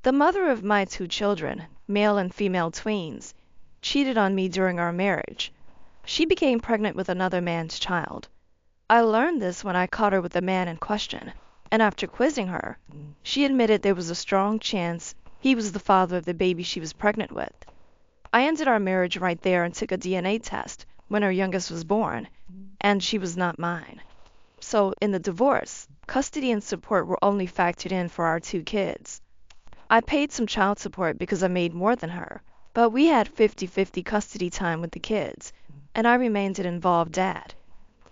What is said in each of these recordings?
The mother of my two children, male and female twins, cheated on me during our marriage. She became pregnant with another man's child. I learned this when I caught her with the man in question, and after quizzing her, she admitted there was a strong chance he was the father of the baby she was pregnant with. I ended our marriage right there and took a DNA test when our youngest was born, and she was not mine. So, in the divorce, custody and support were only factored in for our two kids. I paid some child support because I made more than her, but we had 50-50 custody time with the kids, and I remained an involved dad.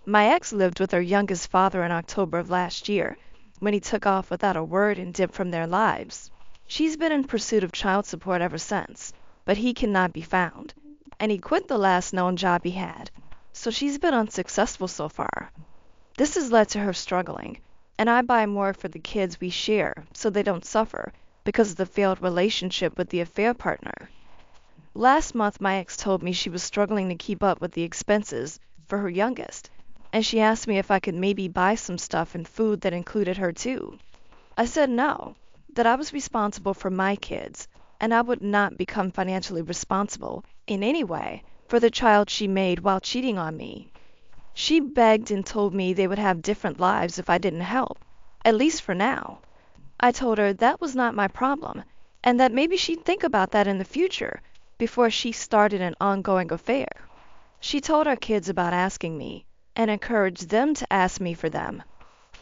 My ex lived with her youngest father in October of last year, when he took off without a word and dipped from their lives. She's been in pursuit of child support ever since, but he cannot be found, and he quit the last known job he had, so she's been unsuccessful so far. This has led to her struggling, and I buy more for the kids we share so they don't suffer because of the failed relationship with the affair partner. Last month, my ex told me she was struggling to keep up with the expenses for her youngest, and she asked me if I could maybe buy some stuff and food that included her too. I said no, that I was responsible for my kids, and I would not become financially responsible in any way for the child she made while cheating on me. She begged and told me they would have different lives if I didn't help, at least for now. I told her that was not my problem, and that maybe she'd think about that in the future before she started an ongoing affair. She told our kids about asking me, and encouraged them to ask me for them.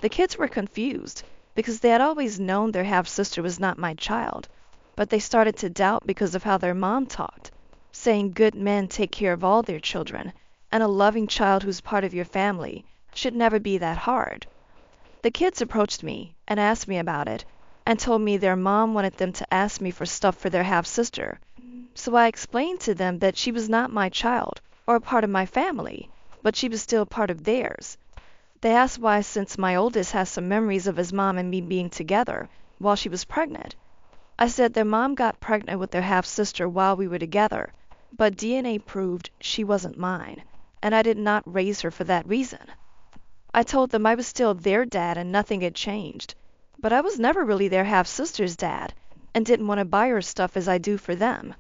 The kids were confused because they had always known their half-sister was not my child, but they started to doubt because of how their mom talked, saying good men take care of all their children, and a loving child who's part of your family should never be that hard. The kids approached me and asked me about it, and told me their mom wanted them to ask me for stuff for their half-sister. So I explained to them that she was not my child or part of my family, but she was still part of theirs. They asked why, since my oldest has some memories of his mom and me being together while she was pregnant. I said their mom got pregnant with their half-sister while we were together, but DNA proved she wasn't mine, and I did not raise her for that reason. I told them I was still their dad and nothing had changed, but I was never really their half-sister's dad and didn't want to buy her stuff as I do for them.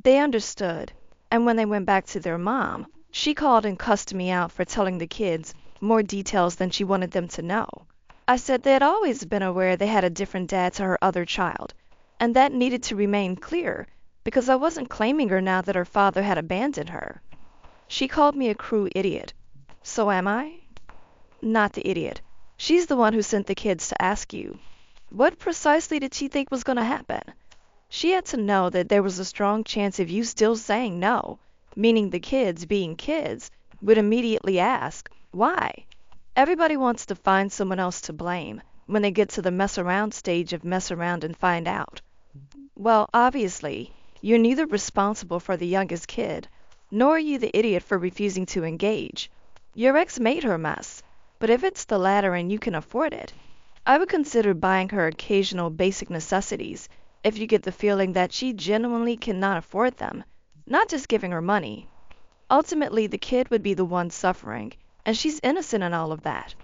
They understood, and when they went back to their mom, she called and cussed me out for telling the kids more details than she wanted them to know. I said they had always been aware they had a different dad to her other child, and that needed to remain clear because I wasn't claiming her now that her father had abandoned her. She called me a cruel idiot. So am I? Not the idiot. She's the one who sent the kids to ask you. What precisely did she think was going to happen? She had to know that there was a strong chance of you still saying no, meaning the kids, being kids, would immediately ask, why? Everybody wants to find someone else to blame when they get to the mess around stage of mess around and find out. Well, obviously, you're neither responsible for the youngest kid, nor are you the idiot for refusing to engage. Your ex made her mess, but if it's the latter and you can afford it, I would consider buying her occasional basic necessities if you get the feeling that she genuinely cannot afford them, not just giving her money. Ultimately, the kid would be the one suffering, and she's innocent in all of that.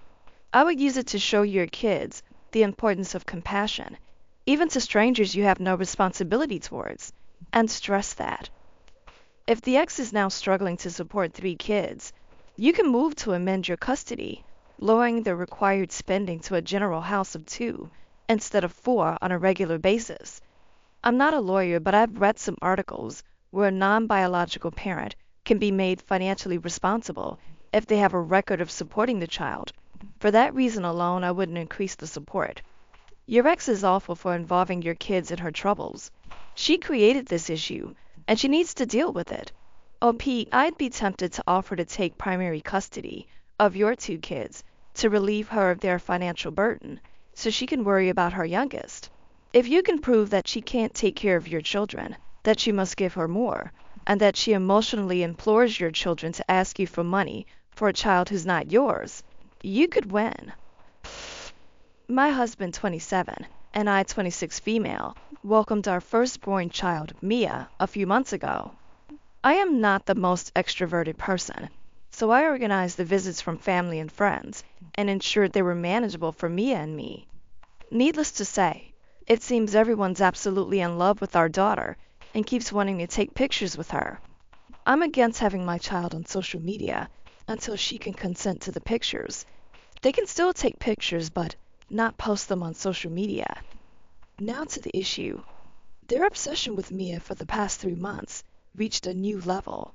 I would use it to show your kids the importance of compassion, even to strangers you have no responsibility towards, and stress that. If the ex is now struggling to support 3 kids, you can move to amend your custody, lowering the required spending to a general house of 2 instead of 4 on a regular basis. I'm not a lawyer, but I've read some articles where a non-biological parent can be made financially responsible if they have a record of supporting the child. For that reason alone, I wouldn't increase the support. Your ex is awful for involving your kids in her troubles. She created this issue, and she needs to deal with it. Oh, Pete, I'd be tempted to offer to take primary custody of your 2 kids to relieve her of their financial burden, so she can worry about her youngest. If you can prove that she can't take care of your children, that you must give her more, and that she emotionally implores your children to ask you for money for a child who's not yours, you could win. My husband, 27, and I, 26 female, welcomed our firstborn child, Mia, a few months ago. I am not the most extroverted person, so I organized the visits from family and friends and ensured they were manageable for Mia and me. Needless to say, It seems everyone's absolutely in love with our daughter and keeps wanting to take pictures with her. I'm against having my child on social media until she can consent to the pictures. They can still take pictures, but not post them on social media. Now to the issue. Their obsession with Mia for the past 3 months reached a new level.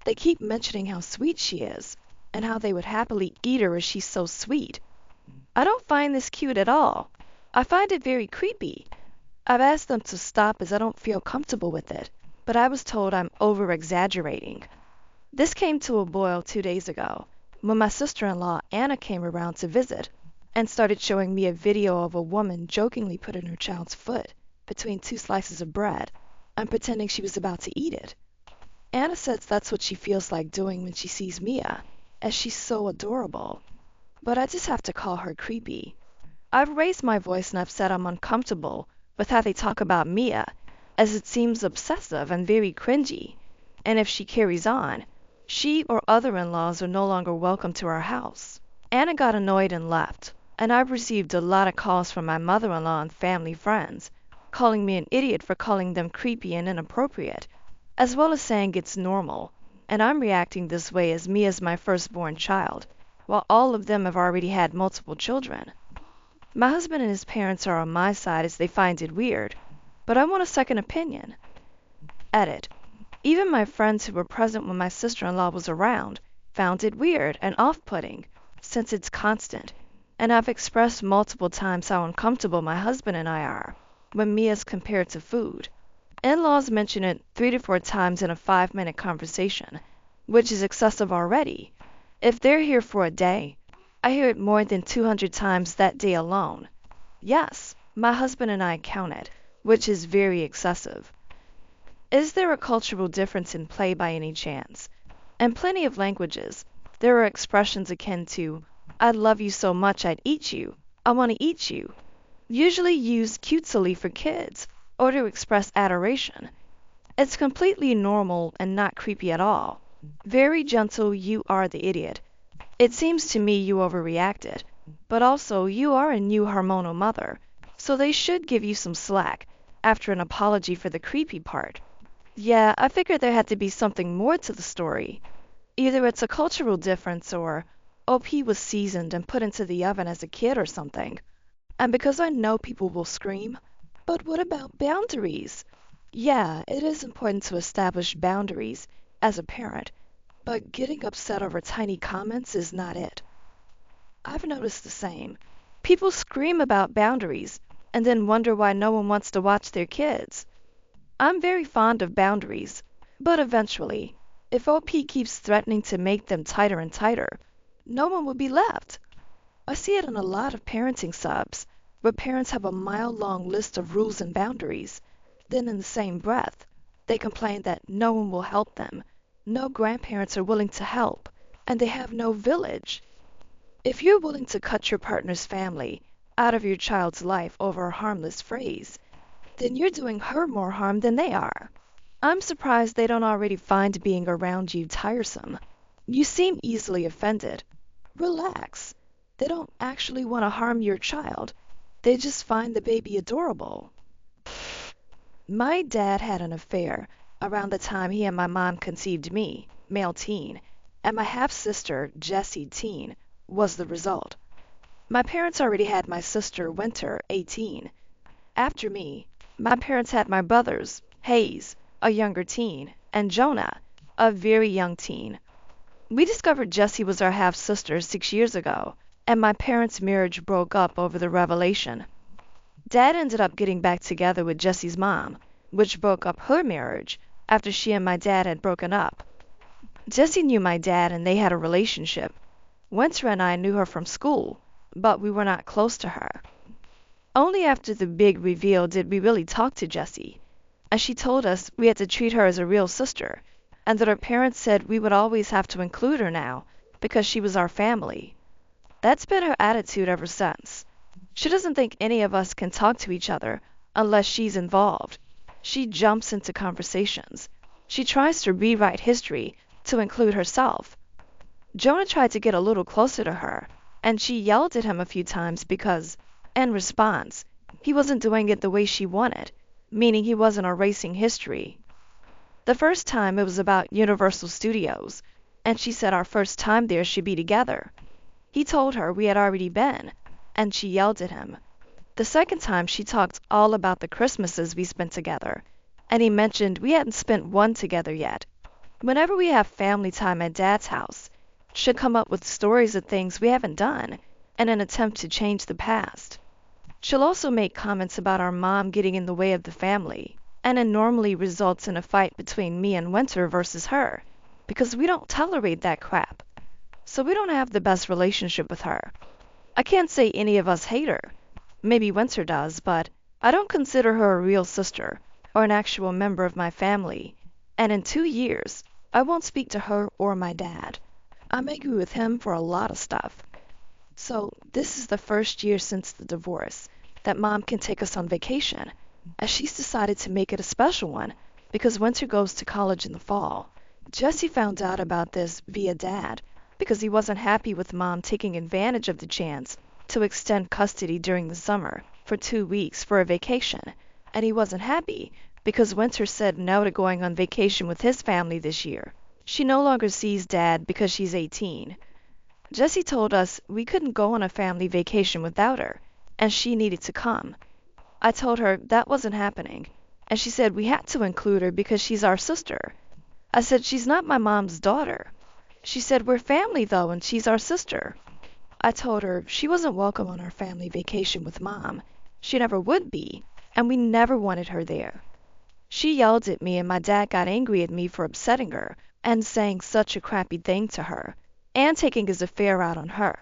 They keep mentioning how sweet she is and how they would happily eat her as she's so sweet. I don't find this cute at all. I find it very creepy. I've asked them to stop as I don't feel comfortable with it, but I was told I'm over-exaggerating. This came to a boil 2 days ago when my sister-in-law Anna came around to visit and started showing me a video of a woman jokingly putting her child's foot between 2 slices of bread and pretending she was about to eat it. Anna says that's what she feels like doing when she sees Mia, as she's so adorable. But I just have to call her creepy. I've raised my voice and I've said I'm uncomfortable with how they talk about Mia, as it seems obsessive and very cringy. And if she carries on, she or other in-laws are no longer welcome to our house. Anna got annoyed and left, and I've received a lot of calls from my mother-in-law and family friends, calling me an idiot for calling them creepy and inappropriate, as well as saying it's normal, and I'm reacting this way as Mia's my firstborn child, while all of them have already had multiple children. My husband and his parents are on my side as they find it weird, but I want a second opinion. Edit. Even my friends who were present when my sister-in-law was around found it weird and off-putting, since it's constant, and I've expressed multiple times how uncomfortable my husband and I are when Mia's compared to food. In-laws mention it 3 to 4 times in a 5-minute conversation, which is excessive already. If they're here for a day, I hear it more than 200 times that day alone. Yes, my husband and I count it, which is very excessive. Is there a cultural difference in play by any chance? In plenty of languages, there are expressions akin to, I love you so much I'd eat you, I want to eat you, usually used cutesily for kids or to express adoration. It's completely normal and not creepy at all. Very gentle, you are the idiot. It seems to me you overreacted, but also you are a new hormonal mother, so they should give you some slack after an apology for the creepy part. Yeah, I figured there had to be something more to the story. Either it's a cultural difference or OP was seasoned and put into the oven as a kid or something. And because I know people will scream, but what about boundaries? Yeah, it is important to establish boundaries as a parent, but getting upset over tiny comments is not it. I've noticed the same. People scream about boundaries and then wonder why no one wants to watch their kids. I'm very fond of boundaries, but eventually, if OP keeps threatening to make them tighter and tighter, no one will be left. I see it in a lot of parenting subs, where parents have a mile-long list of rules and boundaries. Then in the same breath, they complain that no one will help them, no grandparents are willing to help, and they have no village. If you're willing to cut your partner's family out of your child's life over a harmless phrase, then you're doing her more harm than they are. I'm surprised they don't already find being around you tiresome. You seem easily offended. Relax. They don't actually want to harm your child. They just find the baby adorable. My dad had an affair around the time he and my mom conceived me, male teen, and my half-sister, Jessie, teen, was the result. My parents already had my sister, Winter, 18. After me, my parents had my brothers, Hayes, a younger teen, and Jonah, a very young teen. We discovered Jessie was our half-sister 6 years ago, and my parents' marriage broke up over the revelation. Dad ended up getting back together with Jessie's mom, which broke up her marriage after she and my dad had broken up. Jessie knew my dad and they had a relationship. Winter and I knew her from school, but we were not close to her. Only after the big reveal did we really talk to Jessie, and she told us we had to treat her as a real sister, and that her parents said we would always have to include her now because she was our family. That's been her attitude ever since. She doesn't think any of us can talk to each other unless she's involved. She jumps into conversations. She tries to rewrite history to include herself. Jonah tried to get a little closer to her, and she yelled at him a few times because, in response, He wasn't doing it the way she wanted, meaning he wasn't erasing history. The first time it was about Universal Studios, and she said our first time there should be together. He told her we had already been, and she yelled at him. The second time she talked all about the Christmases we spent together, and he mentioned we hadn't spent one together yet. Whenever we have family time at Dad's house, she'll come up with stories of things we haven't done in an attempt to change the past. She'll also make comments about our mom getting in the way of the family, and it normally results in a fight between me and Winter versus her, because we don't tolerate that crap. So we don't have the best relationship with her. I can't say any of us hate her. Maybe Winter does, but I don't consider her a real sister or an actual member of my family. And in 2 years, I won't speak to her or my dad. I'm angry with him for a lot of stuff. So this is the first year since the divorce that Mom can take us on vacation, as she's decided to make it a special one because Winter goes to college in the fall. Jesse found out about this via Dad because he wasn't happy with Mom taking advantage of the chance to extend custody during the summer for 2 weeks for a vacation, and he wasn't happy because Winter said no to going on vacation with his family this year. She no longer sees Dad because she's 18. Jessie told us we couldn't go on a family vacation without her, and she needed to come. I told her that wasn't happening, and she said we had to include her because she's our sister. I said she's not my mom's daughter. She said we're family though, and she's our sister. I told her she wasn't welcome on our family vacation with Mom. She never would be, and we never wanted her there. She yelled at me, and my dad got angry at me for upsetting her and saying such a crappy thing to her, and taking his affair out on her.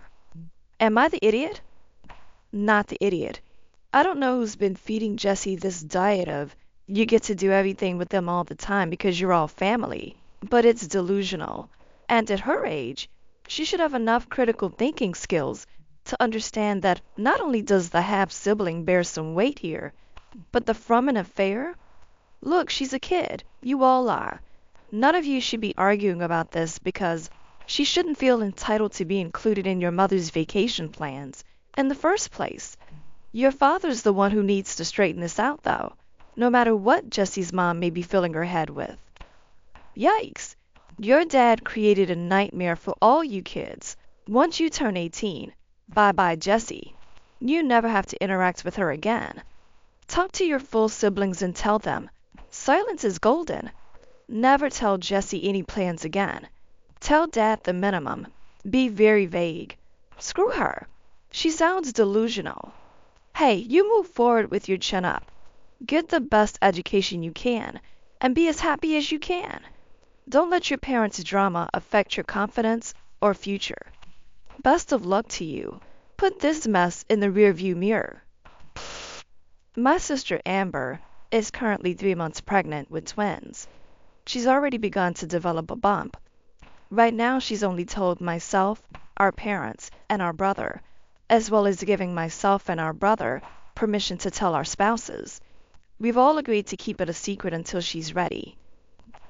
Am I the idiot? Not the idiot. I don't know who's been feeding Jessie this diet of you get to do everything with them all the time because you're all family, but it's delusional. And at her age, she should have enough critical thinking skills to understand that not only does the half-sibling bear some weight here, but the from an affair? Look, she's a kid. You all are. None of you should be arguing about this because she shouldn't feel entitled to be included in your mother's vacation plans in the first place. Your father's the one who needs to straighten this out, though, no matter what Jessie's mom may be filling her head with. Yikes! Your dad created a nightmare for all you kids. Once you turn 18, bye-bye Jessie. You never have to interact with her again. Talk to your full siblings and tell them. Silence is golden. Never tell Jessie any plans again. Tell Dad the minimum. Be very vague. Screw her. She sounds delusional. Hey, you move forward with your chin up. Get the best education you can, and be as happy as you can. Don't let your parents' drama affect your confidence or future. Best of luck to you. Put this mess in the rearview mirror. My sister Amber is currently 3 months pregnant with twins. She's already begun to develop a bump. Right now she's only told myself, our parents, and our brother, as well as giving myself and our brother permission to tell our spouses. We've all agreed to keep it a secret until she's ready.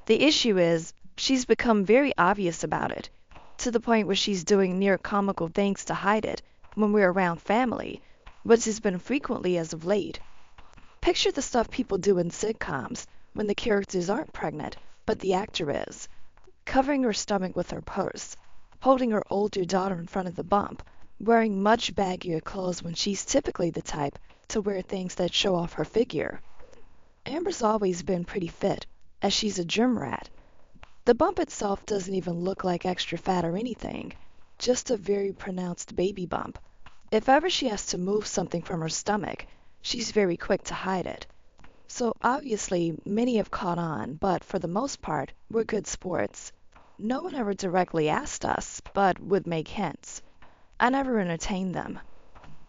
The issue is, she's become very obvious about it, to the point where she's doing near comical things to hide it when we're around family, which has been frequently as of late. Picture the stuff people do in sitcoms when the characters aren't pregnant, but the actor is. Covering her stomach with her purse, holding her older daughter in front of the bump, wearing much baggier clothes when she's typically the type to wear things that show off her figure. Amber's always been pretty fit, as she's a gym rat. The bump itself doesn't even look like extra fat or anything, just a very pronounced baby bump. If ever she has to move something from her stomach, she's very quick to hide it. So obviously many have caught on, but for the most part, we're good sports. No one ever directly asked us, but would make hints. I never entertained them.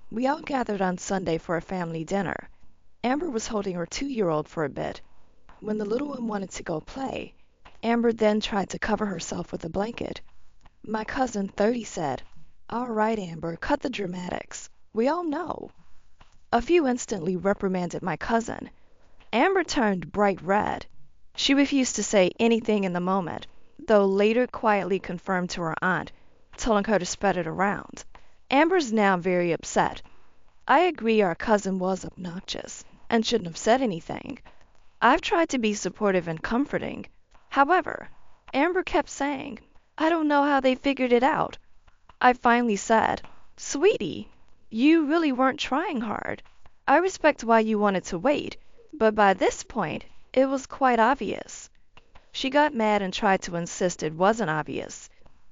We all gathered on Sunday for a family dinner. Amber was holding her 2-year-old for a bit. When the little one wanted to go play, Amber then tried to cover herself with a blanket. My cousin 30 said, "All right, Amber, cut the dramatics. We all know." A few instantly reprimanded my cousin. Amber turned bright red. She refused to say anything in the moment, though later quietly confirmed to her aunt, telling her to spread it around. Amber's now very upset. I agree our cousin was obnoxious and shouldn't have said anything. I've tried to be supportive and comforting. However, Amber kept saying, I don't know how they figured it out. I finally said, Sweetie, you really weren't trying hard. I respect why you wanted to wait, but by this point, it was quite obvious. She got mad and tried to insist it wasn't obvious.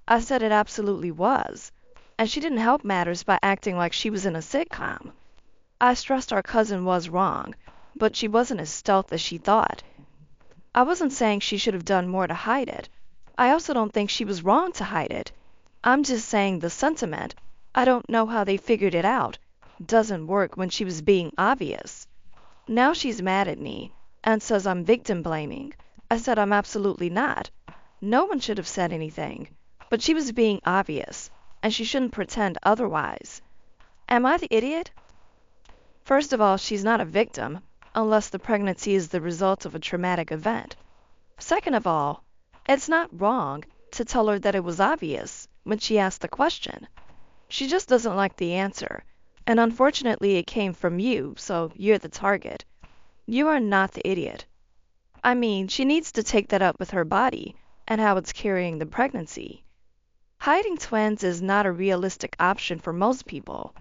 I said it absolutely was, and she didn't help matters by acting like she was in a sitcom. I stressed our cousin was wrong, but she wasn't as stealth as she thought. I wasn't saying she should have done more to hide it. I also don't think she was wrong to hide it. I'm just saying the sentiment, I don't know how they figured it out, doesn't work when she was being obvious. Now she's mad at me and says I'm victim blaming. I said I'm absolutely not. No one should have said anything, but she was being obvious, and she shouldn't pretend otherwise. Am I the idiot? First of all, she's not a victim, unless the pregnancy is the result of a traumatic event. Second of all, it's not wrong to tell her that it was obvious when she asked the question. She just doesn't like the answer, and unfortunately it came from you, so you're the target. You are not the idiot. I mean, she needs to take that up with her body and how it's carrying the pregnancy. Hiding twins is not a realistic option for most people.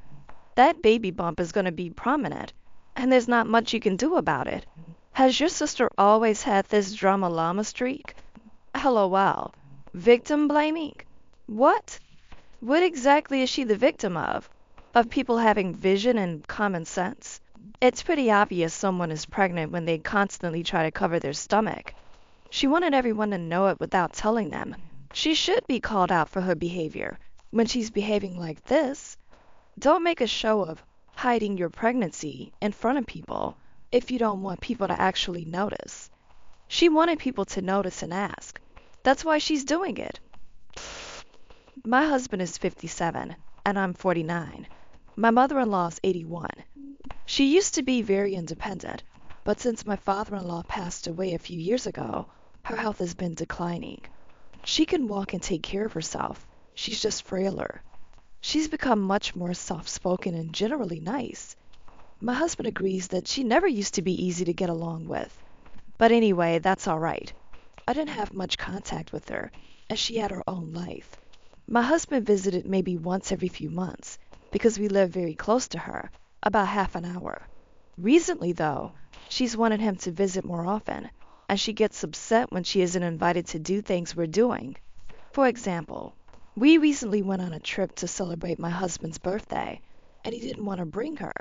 That baby bump is going to be prominent, and there's not much you can do about it. Has your sister always had this drama llama streak? LOL. Victim blaming? What? What exactly is she the victim of? Of people having vision and common sense? It's pretty obvious someone is pregnant when they constantly try to cover their stomach. She wanted everyone to know it without telling them. She should be called out for her behavior when she's behaving like this. Don't make a show of hiding your pregnancy in front of people if you don't want people to actually notice. She wanted people to notice and ask. That's why she's doing it. My husband is 57, and I'm 49. My mother-in-law is 81. She used to be very independent, but since my father-in-law passed away a few years ago, her health has been declining. She can walk and take care of herself. She's just frailer. She's become much more soft-spoken and generally nice. My husband agrees that she never used to be easy to get along with. But anyway, that's all right. I didn't have much contact with her, as she had her own life. My husband visited maybe once every few months, because we live very close to her, about half an hour. Recently, though, she's wanted him to visit more often, and she gets upset when she isn't invited to do things we're doing. For example, we recently went on a trip to celebrate my husband's birthday, and he didn't want to bring her,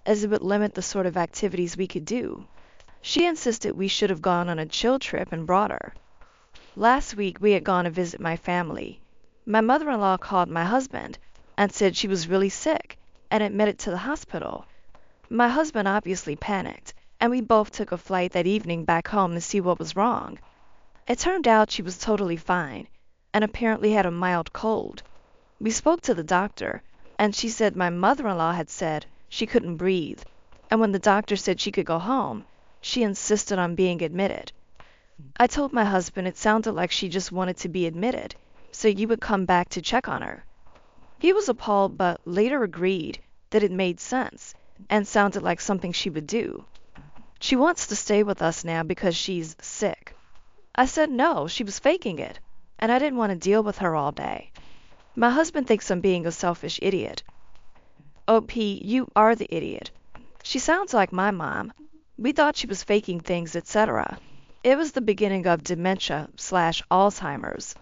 as it would limit the sort of activities we could do. She insisted we should have gone on a chill trip and brought her. Last week we had gone to visit my family. My mother-in-law called my husband and said she was really sick and admitted to the hospital. My husband obviously panicked, and we both took a flight that evening back home to see what was wrong. It turned out she was totally fine and apparently had a mild cold. We spoke to the doctor, and she said my mother-in-law had said she couldn't breathe, and when the doctor said she could go home, she insisted on being admitted. I told my husband it sounded like she just wanted to be admitted, so you would come back to check on her. He was appalled but later agreed that it made sense and sounded like something she would do. She wants to stay with us now because she's sick. I said no, she was faking it, and I didn't want to deal with her all day. My husband thinks I'm being a selfish idiot. OP, you are the idiot. She sounds like my mom. We thought she was faking things, etc. It was the beginning of dementia/Alzheimer's.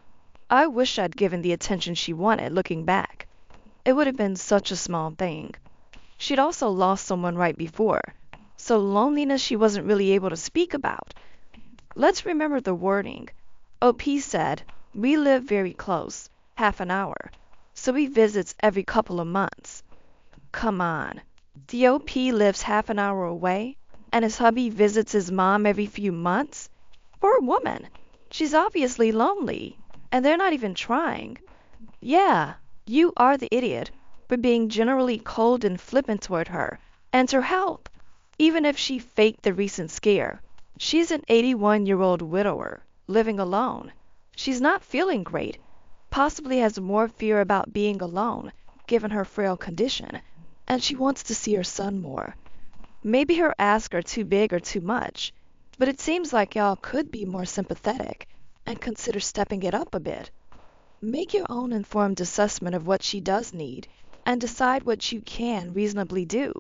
I wish I'd given the attention she wanted looking back. It would have been such a small thing. She'd also lost someone right before, so loneliness she wasn't really able to speak about. Let's remember the wording. OP said, we live very close, half an hour, so he visits every couple of months. Come on. The OP lives half an hour away, and his hubby visits his mom every few months? Poor woman. She's obviously lonely, and they're not even trying. Yeah, you are the idiot for being generally cold and flippant toward her and her health. Even if she faked the recent scare, she's an 81-year-old widower living alone. She's not feeling great, possibly has more fear about being alone given her frail condition. and she wants to see her son more. Maybe her asks are too big or too much, but it seems like y'all could be more sympathetic and consider stepping it up a bit. Make your own informed assessment of what she does need and decide what you can reasonably do.